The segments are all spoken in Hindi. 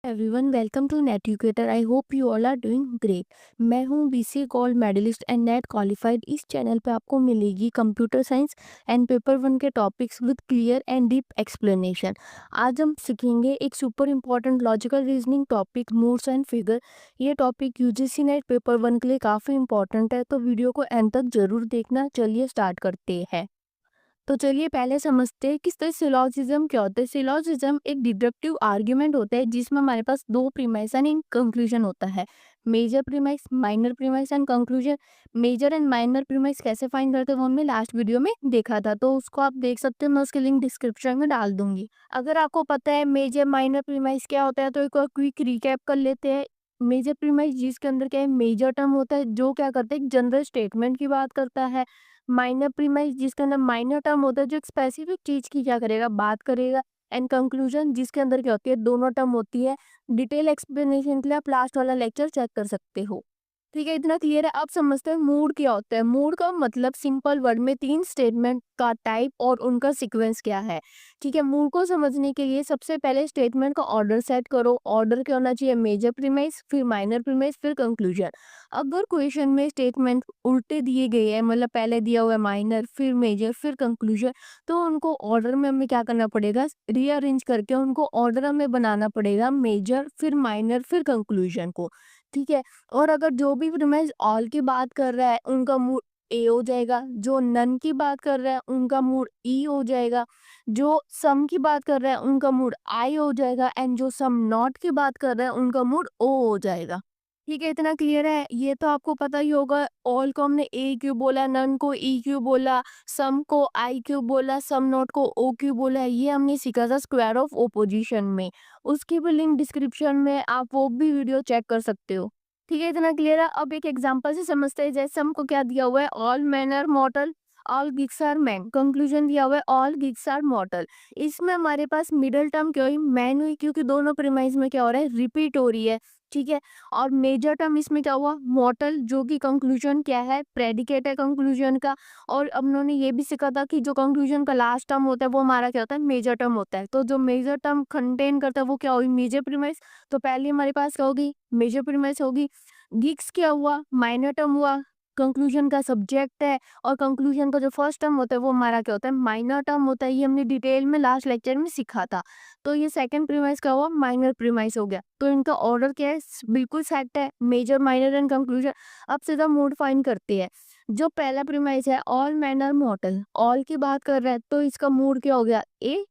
Everyone, welcome to Net Educator. I hope you all are doing great. मैं हूं BCA gold medallist and NET qualified. इस चैनल पे आपको मिलेगी computer science and paper one के topics with clear and deep explanation. आज हम सीखेंगे एक super important logical reasoning topic, moods and figure. ये topic UGC NET paper one के लिए काफ़ी इंपॉर्टेंट है, तो वीडियो को एंड तक जरूर देखना। चलिए स्टार्ट करते हैं। तो चलिए पहले समझते हैं कि सिलोजिज्म क्या होता है। सिलोजिज्म एक डिडक्टिव आर्ग्यूमेंट होता है जिसमें हमारे पास दो प्रीमाइस एंड कंक्लूजन होता है। Major premise, minor premise and conclusion. Major and minor premise कैसे फाइंड करते हैं वो हमने लास्ट वीडियो में देखा था, तो उसको आप देख सकते हैं। मैं उसकी लिंक डिस्क्रिप्शन में डाल दूंगी। अगर आपको पता है मेजर माइनर प्रीमाइस क्या होता है तो एक क्विक रिकैप कर लेते हैं। मेजर प्रीमाइस जिसके अंदर क्या है, मेजर टर्म होता है जो क्या करता है, एक जनरल स्टेटमेंट की बात करता है। माइनर प्रीमाइस जिसके अंदर माइनर टर्म होता है जो एक स्पेसिफिक चीज की क्या करेगा, बात करेगा। एंड कंक्लूजन जिसके अंदर क्या होती है, दोनों टर्म होती है। डिटेल एक्सप्लेनेशन के लिए आप लास्ट वाला लेक्चर चेक कर सकते हो। ठीक है, इतना क्लियर है। अब समझते हैं मूड क्या होता है। मूड का मतलब सिंपल वर्ड में तीन स्टेटमेंट का टाइप और उनका सीक्वेंस क्या है। ठीक है, मूड को समझने के लिए सबसे पहले स्टेटमेंट का ऑर्डर सेट करो। ऑर्डर क्या होना चाहिए, मेजर प्रीमाइस, फिर माइनर प्रीमाइस, फिर कंक्लूजन। अगर क्वेश्चन में स्टेटमेंट उल्टे दिए गए हैं, मतलब पहले दिया हुआ है माइनर, फिर मेजर, फिर कंक्लूजन, तो उनको ऑर्डर में हमें क्या करना पड़ेगा, रीअरेंज करके उनको ऑर्डर हमें बनाना पड़ेगा, मेजर फिर माइनर फिर कंक्लूजन को। ठीक है, और अगर जो भी प्रीमाइस ऑल की बात कर रहा है उनका मूड ए हो जाएगा, जो नन की बात कर रहा है उनका मूड ई हो जाएगा, जो सम की बात कर रहा है उनका मूड आई हो जाएगा, एंड जो सम नॉट की बात कर रहा है उनका मूड ओ हो जाएगा। ठीक है, इतना क्लियर है। ये तो आपको पता ही होगा। ऑल को हमने ए क्यों बोला, नन को ई क्यों बोला, सम को आई क्यों बोला, सम नॉट को ओ क्यों बोला, ये हमने सीखा था स्क्वायर ऑफ ओपोजिशन में। उसकी भी लिंक डिस्क्रिप्शन में, आप वो भी वीडियो चेक कर सकते हो। ठीक है, इतना क्लियर है। अब एक एग्जांपल से समझते हैं। जैसे हमको क्या दिया हुआ है, all man are mortal, all gigs are man. Conclusion दिया हुआ है ऑल गिग्स आर मॉर्टल। इसमें हमारे पास मिडल टर्म क्या हुई, मैन हुई, क्योंकि दोनों प्रीमाइज में क्या हो रहा है, रिपीट हो रही है। ठीक है, और मेजर टर्म इसमें क्या हुआ, मॉर्टल, जो कि कंक्लूजन क्या है, प्रेडिकेट है कंक्लूजन का। और अब उन्होंने ये भी सीखा था कि जो कंक्लूजन का लास्ट टर्म होता है वो हमारा क्या होता है, मेजर टर्म होता है। तो जो मेजर टर्म कंटेन करता है वो क्या होगी, मेजर प्रीमाइस। तो पहले हमारे पास क्या होगी, मेजर प्रीमाइस होगी। गिग्स क्या हुआ, माइनर टर्म हुआ, कंक्लूजन का सब्जेक्ट है। और कंक्लूजन का जो फर्स्ट टर्म होता है वो हमारा क्या होता है, माइनर टर्म होता है। ये हमने डिटेल में लास्ट लेक्चर में सीखा था। तो ये सेकंड प्रीमाइस का हुआ, माइनर प्रीमाइस हो गया। तो इनका ऑर्डर क्या है, बिल्कुल सेट है, मेजर माइनर एंड कंक्लूजन। अब सीधा मूड फाइंड करते हैं। जो पहला प्रीमाइस है, all man are mortal, all की बात कर रहा है तो इसका मूड क्या हो गया, ए।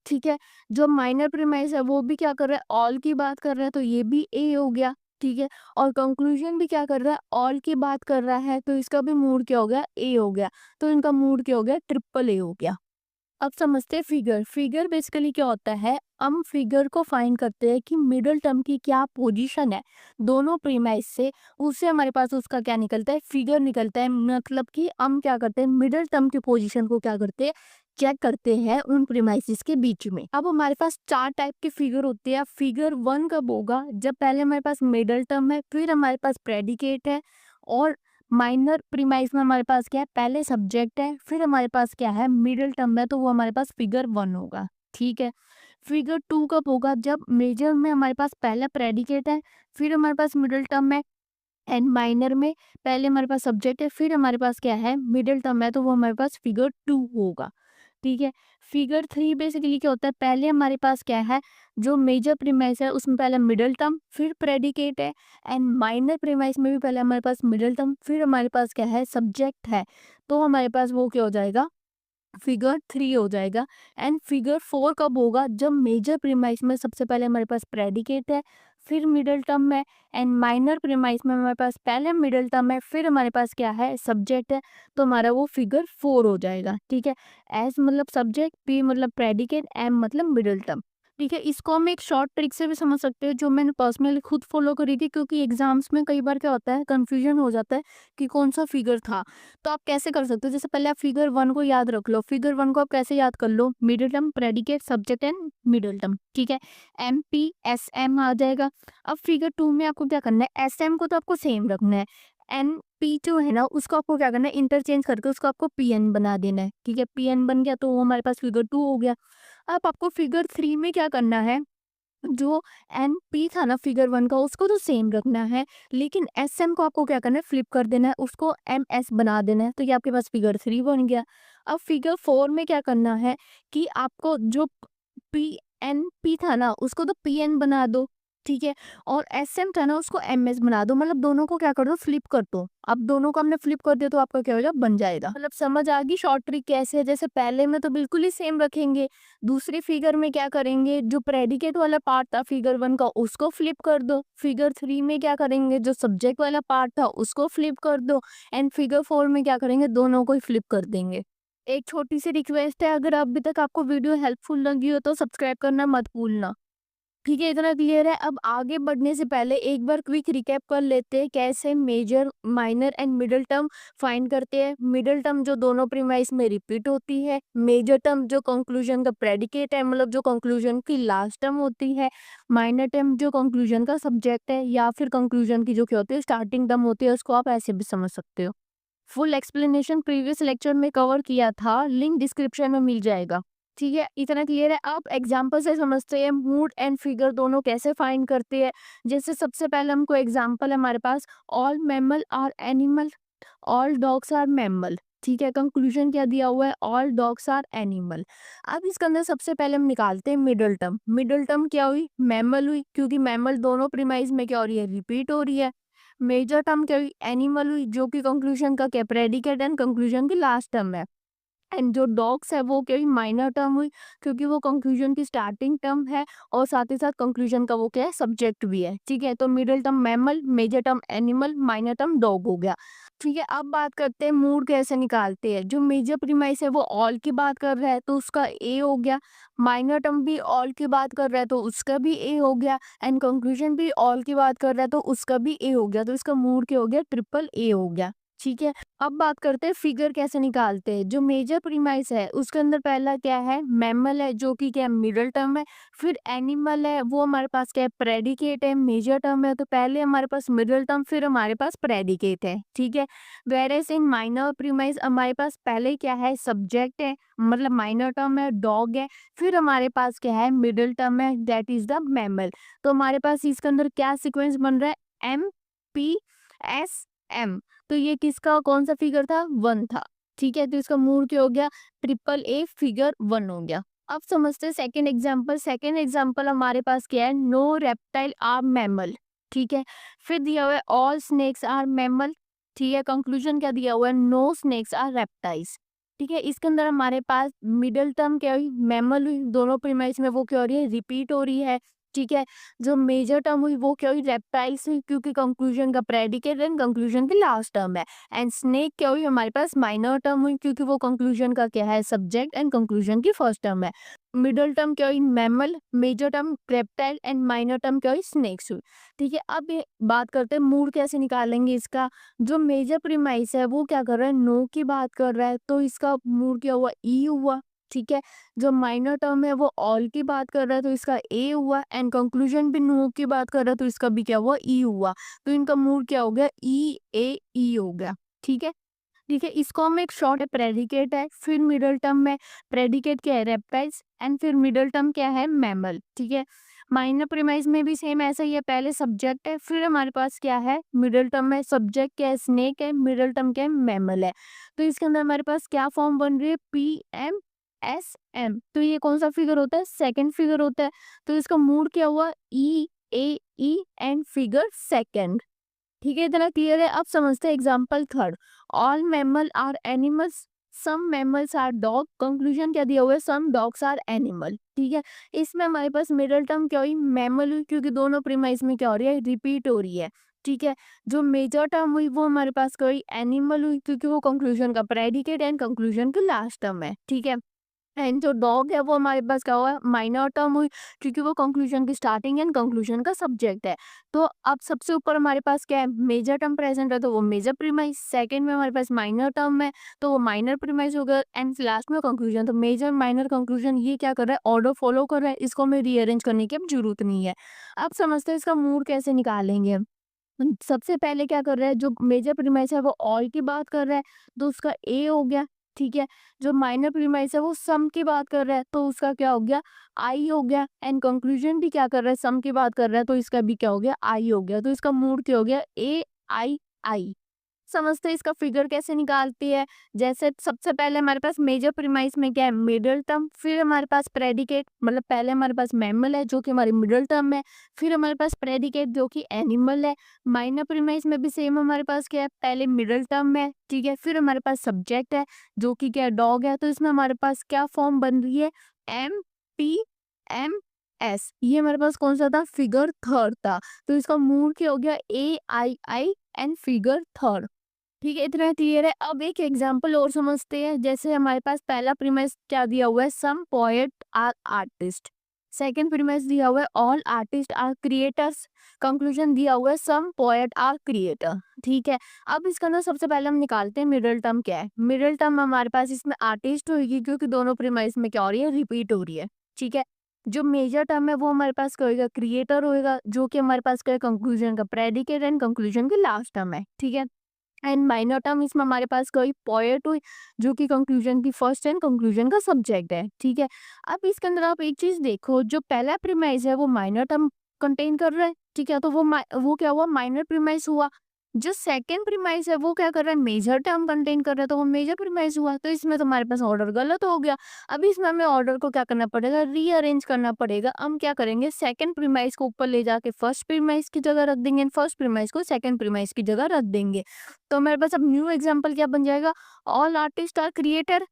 ठीक है, जो माइनर प्रीमाइस है वो भी क्या कर रहा है, ऑल की बात कर रहा है, तो ये भी ए हो गया। ठीक है, और कंक्लूजन भी क्या कर रहा है, ऑल की बात कर रहा है, तो इसका भी मूड क्या हो गया, ए हो गया। तो इनका मूड क्या हो गया, ट्रिपल ए हो गया। अब समझते हैं फिगर। फिगर बेसिकली क्या होता है, हम फिगर को फाइंड करते हैं कि मिडिल टर्म की क्या पोजीशन है दोनों प्रीमाइस से। उससे हमारे पास उसका क्या निकलता है, फिगर निकलता है। मतलब कि हम क्या करते हैं, मिडिल टर्म की पोजीशन को क्या करते हैं, चेक करते हैं उन प्रीमाइसिस के बीच में। अब हमारे पास चार टाइप के फिगर होते हैं। फिगर वन कब होगा, जब पहले हमारे पास मिडिल टर्म है, फिर हमारे पास प्रेडिकेट है, और माइनर प्रीमाइस में हमारे पास क्या है, पहले सब्जेक्ट है, फिर हमारे पास क्या है, मिडिल टर्म है, तो वो हमारे पास फिगर वन होगा। ठीक है, फिगर टू कब होगा, जब मेजर में हमारे पास पहला प्रेडिकेट है, फिर हमारे पास मिडिल टर्म है, एंड माइनर में पहले हमारे पास सब्जेक्ट है, फिर हमारे पास क्या है, मिडिल टर्म है, तो वो हमारे पास फिगर टू होगा। ठीक है, फिगर थ्री बेसिकली क्या होता है, पहले हमारे पास क्या है, जो मेजर प्रीमाइस है उसमें पहले मिडिल टर्म फिर प्रेडिकेट है, एंड माइनर प्रीमाइस में भी पहले हमारे पास मिडिल टर्म फिर हमारे पास क्या है, सब्जेक्ट है। तो हमारे पास वो क्या हो जाएगा, फिगर थ्री हो जाएगा। एंड फिगर फोर कब होगा, जब मेजर प्रीमाइस में सबसे पहले हमारे पास प्रेडिकेट है, फिर मिडिल टर्म है, एंड माइनर प्रीमाइस में हमारे पास पहले मिडिल टर्म है, फिर हमारे पास क्या है, सब्जेक्ट है। तो हमारा वो फिगर फोर हो जाएगा। ठीक है, एस मतलब सब्जेक्ट, पी मतलब प्रेडिकेट, एम मतलब मिडिल टर्म। ठीक है, इसको हम एक शॉर्ट ट्रिक से भी समझ सकते हैं जो मैंने पर्सनली खुद फॉलो करी थी, क्योंकि एग्जाम्स में कई बार क्या होता है, कंफ्यूजन हो जाता है कि कौन सा फिगर था। तो आप कैसे कर सकते हो, जैसे पहले आप फिगर वन को याद रख लो। फिगर वन को आप कैसे याद कर लो, middle term, predicate, subject and middle term. ठीक है, एम पी एस एम आ जाएगा। अब फिगर टू में आपको क्या करना है, एस एम को तो आपको सेम रखना है, एन पी जो है ना उसको आपको क्या करना है, इंटरचेंज करके उसको आपको पी एन बना देना है। ठीक है, पी एन बन गया तो वो हमारे पास फिगर टू हो गया। अब आपको फिगर थ्री में क्या करना है, जो एनपी था ना फिगर 1 का उसको तो सेम रखना है, लेकिन एसएम को आपको क्या करना है, फ्लिप कर देना है, उसको एमएस बना देना है, तो ये आपके पास फिगर 3 बन गया। अब फिगर 4 में क्या करना है कि आपको जो पीएनपी था ना उसको तो पीएन बना दो, ठीक है? और एसएम था ना उसको एमएस बना दो, मतलब दोनों को क्या कर दो, फ्लिप कर दो। अब दोनों को हमने फ्लिप कर दिया तो आपका क्या हो जाएगा, बन जाएगा। मतलब समझ आ गई शॉर्ट ट्रिक कैसे है? जैसे पहले में तो बिल्कुल ही सेम रखेंगे, दूसरी फिगर में क्या करेंगे, जो प्रेडिकेट वाला पार्ट था फिगर 1 का उसको फ्लिप कर दो, फिगर 3 में क्या करेंगे, जो सब्जेक्ट वाला पार्ट था उसको फ्लिप कर दो, एंड फिगर 4 में क्या करेंगे, दोनों को ही फ्लिप कर देंगे। एक छोटी सी रिक्वेस्ट है, अगर अभी तक आपको वीडियो हेल्पफुल लगी हो तो सब्सक्राइब करना मत भूलना। ठीक है, इतना क्लियर है। अब आगे बढ़ने से पहले एक बार क्विक रिकैप कर लेते हैं कैसे major, minor and middle term find करते हैं। मिडल टर्म जो दोनों प्रीमाइस में रिपीट होती है, मेजर टर्म जो कंक्लूजन का प्रेडिकेट है, मतलब जो कंक्लूजन की लास्ट टर्म होती है, माइनर टर्म जो कंक्लूजन का सब्जेक्ट है, या फिर कंक्लूजन की जो क्या होती है स्टार्टिंग टर्म होती है, उसको आप ऐसे भी समझ सकते हो। फुल एक्सप्लेनेशन प्रीवियस लेक्चर में कवर किया था, लिंक डिस्क्रिप्शन में मिल जाएगा। ठीक है, इतना क्लियर है। अब एग्जाम्पल से समझते हैं मूड एंड फिगर दोनों कैसे फाइंड करते हैं। जैसे सबसे पहले हमको एग्जाम्पल है हमारे पास, all mammal are animal, all dogs are mammal. ठीक है, कंक्लूजन क्या दिया हुआ है, ऑल डॉग्स आर एनिमल। अब इसके अंदर सबसे पहले हम निकालते हैं मिडल टर्म। मिडल टर्म क्या हुई, मैमल हुई, क्योंकि मैमल दोनों प्रीमाइज में क्या हो रही है, रिपीट हो रही है। मेजर टर्म क्या हुई, एनिमल हुई, जो कि कंक्लूजन का क्या, प्रेडिकेट एंड कंक्लूजन की लास्ट टर्म है। एंड जो डॉग्स है वो क्या हुई, माइनर टर्म हुई, क्योंकि वो कंक्लूजन की स्टार्टिंग टर्म है, और साथ ही साथ कंक्लूजन का वो क्या है, सब्जेक्ट भी है। ठीक है, तो middle term mammal, major term animal, minor term dog हो गया। ठीक है, अब बात करते हैं मूड कैसे निकालते हैं। जो मेजर प्रीमाइस है वो ऑल की बात कर रहा है तो उसका ए हो गया, माइनर टर्म भी ऑल की बात कर रहा है तो उसका भी ए हो गया, एंड कंक्लूजन भी ऑल की बात कर रहा है तो उसका भी ए हो गया, तो इसका मूड क्या हो गया, ट्रिपल ए हो गया। ठीक है, अब बात करते हैं फिगर कैसे निकालते हैं। जो मेजर प्रीमाइस है उसके अंदर पहला क्या है, मैमल है, जो कि क्या मिडिल टर्म है। फिर एनिमल है, वो हमारे पास क्या है, प्रेडिकेट है, मेजर टर्म है, तो पहले हमारे पास मिडिल टर्म फिर हमारे पास प्रेडिकेट है। ठीक है, वेरेस इन माइनर प्रीमाइस हमारे पास पहले क्या है, सब्जेक्ट है, मतलब माइनर टर्म है, डॉग है, फिर हमारे पास क्या है, मिडिल टर्म है, दैट इज द मैमल। तो हमारे पास इसके अंदर क्या सीक्वेंस बन रहा है, एम पी एस एम। तो ये किसका कौन सा फिगर था, 1 था। ठीक है, तो इसका मूड क्या हो गया, ट्रिपल ए फिगर 1 हो गया। अब समझते हैं सेकंड एग्जांपल। सेकंड एग्जांपल हमारे पास क्या है, नो रेप्टाइल आर मैमल। ठीक है, फिर दिया हुआ है ऑल स्नेक्स आर मैमल। ठीक है, कंक्लूजन क्या दिया हुआ है, नो स्नेक्स आर रेप्टाइल्स। ठीक है, इसके अंदर हमारे पास मिडिल टर्म क्या हुई, मैमल हुई, दोनों प्रीमाइस में वो क्या हो रही है, रिपीट हो रही है। ठीक है, जो मेजर टर्म हुई वो क्या हुई, रेप्टाइल्स हुई, क्योंकि कंक्लूजन का प्रेडिकेट एंड कंक्लूजन की लास्ट टर्म है। एंड स्नेक क्या हुई, हमारे पास माइनर टर्म हुई, क्योंकि वो कंक्लूजन का क्या है, सब्जेक्ट एंड कंक्लूजन की फर्स्ट टर्म है। मिडिल टर्म क्या हुई, mammal, major term reptile, and minor term क्या हुई, स्नेक्स हुई। ठीक है, अब ये बात करते हैं मूड कैसे निकालेंगे इसका। जो मेजर प्रीमाइस है वो क्या कर रहा है, नो की बात कर रहा है, तो इसका मूड क्या हुआ, ई हुआ। ठीक है, जो माइनर टर्म है वो ऑल की बात कर रहा है तो इसका ए हुआ, एंड कंक्लूजन भी नो की बात कर रहा है तो इसका भी क्या हुआ, ई हुआ। तो इनका मूड क्या हो गया, ई ए ई हो गया। ठीक है, ठीक है, इसको हम एक शॉर्ट प्रेडिकेट है, फिर मिडिल टर्म में प्रेडिकेट क्या है, रेप्टाइल्स, एंड फिर मिडिल टर्म क्या है, मैमल। ठीक है, माइनर प्रीमाइस में भी सेम ऐसा ही है, पहले सब्जेक्ट है, फिर हमारे पास क्या है, मिडिल टर्म में सब्जेक्ट क्या है, स्नेक है, मिडिल टर्म क्या है, मैमल है। तो इसके अंदर हमारे पास क्या फॉर्म बन रही है, पी एम एस एम। तो ये कौन सा फिगर होता है, सेकंड फिगर होता है। तो इसका मूड क्या हुआ, E A E and figure second. ठीक है, इतना क्लियर है। अब समझते हैं example third, all mammal are animals, some mammals are dog. Conclusion क्या दिया हुआ है, सम डॉग्स आर एनिमल। ठीक है, इसमें हमारे पास मिडिल टर्म क्या हुई, मैमल हुई, क्योंकि दोनों प्रीमाइस में क्या हो रही है, रिपीट हो रही है। ठीक है, जो मेजर टर्म हुई वो हमारे पास क्या हुई, एनिमल हुई, क्योंकि वो कंक्लूजन का प्रेडिकेट एंड कंक्लूजन की लास्ट टर्म है। ठीक है, एंड जो डॉग है वो हमारे पास क्या हुआ, माइनर टर्म हुई, क्योंकि वो कंक्लूजन की स्टार्टिंग एंड कंक्लूजन का सब्जेक्ट है। तो अब सबसे ऊपर हमारे पास क्या है, मेजर टर्म प्रेजेंट है तो वो मेजर प्रीमाइस, सेकंड में हमारे पास माइनर टर्म है तो वो माइनर प्रीमाइस होगा, एंड लास्ट में कंक्लूजन। तो मेजर माइनर कंक्लूजन ये क्या कर रहा है, ऑर्डर फॉलो कर रहा है, इसको हमें रीअरेंज करने की अब जरूरत नहीं है। अब समझते हैं इसका मूड कैसे निकालेंगे। सबसे पहले क्या कर रहा है, जो मेजर प्रीमाइस है वो ऑल की बात कर रहा है तो उसका ए हो गया। ठीक है। जो माइनर प्रीमाइस है वो सम की बात कर रहा है तो उसका क्या हो गया, आई हो गया। एंड कंक्लूजन भी क्या कर रहा है, सम की बात कर रहा है तो इसका भी क्या हो गया, आई हो गया। तो इसका मूड क्या हो गया, ए आई आई। समझते हैं इसका फिगर कैसे निकालती है। जैसे सबसे पहले हमारे पास मेजर प्रीमाइस में क्या है, मिडल टर्म, फिर हमारे पास प्रेडिकेट, मतलब पहले हमारे पास मैमल है जो कि हमारी मिडल टर्म है, फिर हमारे पास प्रेडिकेट जो कि एनिमल है। माइनर प्रीमाइस में भी सेम हमारे पास क्या है, पहले मिडल टर्म है, ठीक है, फिर हमारे पास सब्जेक्ट है जो कि क्या, डॉग है। तो इसमें हमारे पास क्या फॉर्म बन रही है, एम पी एम एस। ये हमारे पास कौन सा था, फिगर थर्ड था। तो इसका मूड क्या हो गया, ए आई आई एंड फिगर थर्ड। ठीक है, इतना क्लियर है। अब एक एग्जांपल और समझते हैं। जैसे हमारे पास पहला प्रीमिस क्या दिया हुआ है, some poet are artist. Second premise दिया हुआ है, all artist are creators. Conclusion दिया हुआ है, सम पोएट आर क्रिएटर। ठीक है। अब इसका ना सबसे पहले हम निकालते हैं मिडिल टर्म क्या है। मिडिल टर्म हमारे पास इसमें आर्टिस्ट होगी क्योंकि दोनों प्रीमिस में क्या हो रही है, रिपीट हो रही है। ठीक है। जो मेजर टर्म है वो हमारे पास क्या होगा, क्रिएटर होगा, जो कि हमारे पास क्या है, कंक्लूजन का प्रेडिकेट एंड कंक्लूजन की लास्ट टर्म है। ठीक है। एंड माइनर टर्म इसमें हमारे पास कोई पोएट हुई जो कि कंक्लूजन की फर्स्ट एंड कंक्लूजन का सब्जेक्ट है। ठीक है। अब इसके अंदर आप एक चीज देखो, जो पहला प्रीमाइस है वो माइनर टर्म कंटेन कर रहा है। ठीक है, तो वो क्या हुआ, माइनर प्रीमाइस हुआ। जो सेकंड प्रीमाइस है वो क्या कर रहा है, मेजर टर्म कंटेन कर रहा है, तो वो मेजर प्रीमाइस हुआ। तो इसमें तो हमारे पास ऑर्डर गलत हो गया। अब इसमें हमें ऑर्डर को क्या करना पड़ेगा, रीअरेंज करना पड़ेगा। हम क्या करेंगे, सेकंड प्रीमाइस को ऊपर ले जाके फर्स्ट प्रीमाइस की जगह रख देंगे, फर्स्ट प्रीमाइस को सेकंड प्रीमाइस की जगह रख देंगे। तो हमारे पास अब न्यू एग्जांपल क्या बन जाएगा, all artist are creator,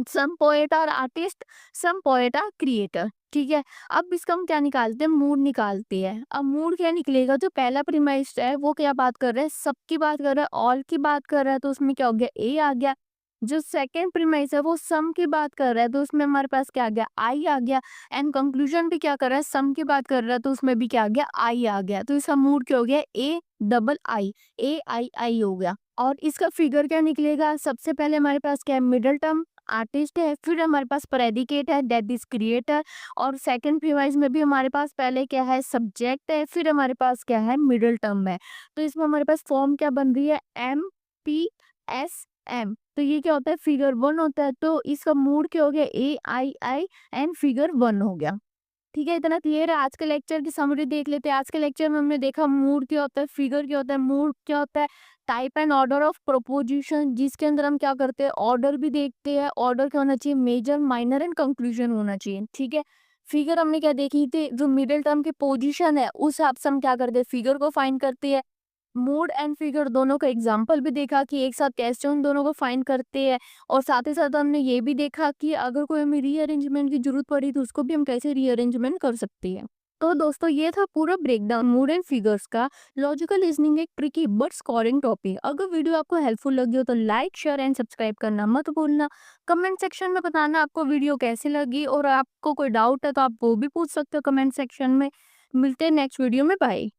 some poet are artist, some poet are creator. ठीक है। अब इसका हम क्या निकालते हैं, मूड निकालते हैं। अब मूड क्या निकलेगा, जो पहला प्रीमाइस है वो क्या बात कर रहा है, सब की बात कर रहा है, ऑल की बात कर रहा है, तो उसमें क्या हो गया, ए आ गया। जो सेकंड प्रीमाइस है वो सम की बात कर रहा है, तो उसमें हमारे पास क्या आ गया, आई आ गया। एंड कंक्लूजन भी क्या कर रहा है, सम की बात कर रहा है, तो उसमें भी क्या आ गया, आई आ गया। तो इसका मूड क्या हो गया, ए डबल आई, ए आई आई हो गया। और इसका फिगर क्या निकलेगा, सबसे पहले हमारे पास क्या है, मिडल टर्म आर्टिस्ट है, फिर हमारे पास प्रेडिकेट है दैट इज क्रिएटर, और सेकंड प्रीमाइस में भी हमारे पास पहले क्या है, सब्जेक्ट है, फिर हमारे पास क्या है, मिडिल टर्म है। तो इसमें हमारे पास फॉर्म क्या बन रही है, एम पी एस एम। तो ये क्या होता है, फिगर वन होता है। तो इसका मूड क्या हो गया, ए आई आई एंड फिगर वन हो गया। ठीक है, इतना क्लियर है। आज के लेक्चर की समरी देख लेते हैं। आज के लेक्चर में हमने देखा मूड क्या होता है, फिगर क्या होता है, मूड क्या होता है, type and order of proposition, जिसके अंदर हम क्या करते हैं, ऑर्डर भी देखते हैं। ऑर्डर क्या होना चाहिए, मेजर माइनर एंड कंक्लूजन होना चाहिए। ठीक है। फिगर हमने क्या देखी थी, जो मिडिल टर्म की पोजीशन है उस हिसाब से हम क्या करते हैं, फिगर को फाइंड करते हैं। मूड एंड फिगर दोनों का एग्जाम्पल भी देखा कि एक साथ कैसे उन दोनों को फाइंड करते हैं, और साथ ही साथ हमने ये भी देखा कि अगर कोई हमें रीअरेंजमेंट की जरूरत पड़ी तो उसको भी हम कैसे रीअरेंजमेंट कर सकते हैं। तो दोस्तों ये था पूरा ब्रेकडाउन मूड एंड फिगर्स का। लॉजिकल रीजनिंग एक ट्रिकी बट स्कोरिंग टॉपिक। अगर वीडियो आपको हेल्पफुल लगी हो तो लाइक शेयर एंड सब्सक्राइब करना मत भूलना। कमेंट सेक्शन में बताना आपको वीडियो कैसी लगी, और आपको कोई डाउट है तो आप वो भी पूछ सकते हो कमेंट सेक्शन में। मिलते हैं नेक्स्ट वीडियो में, बाय।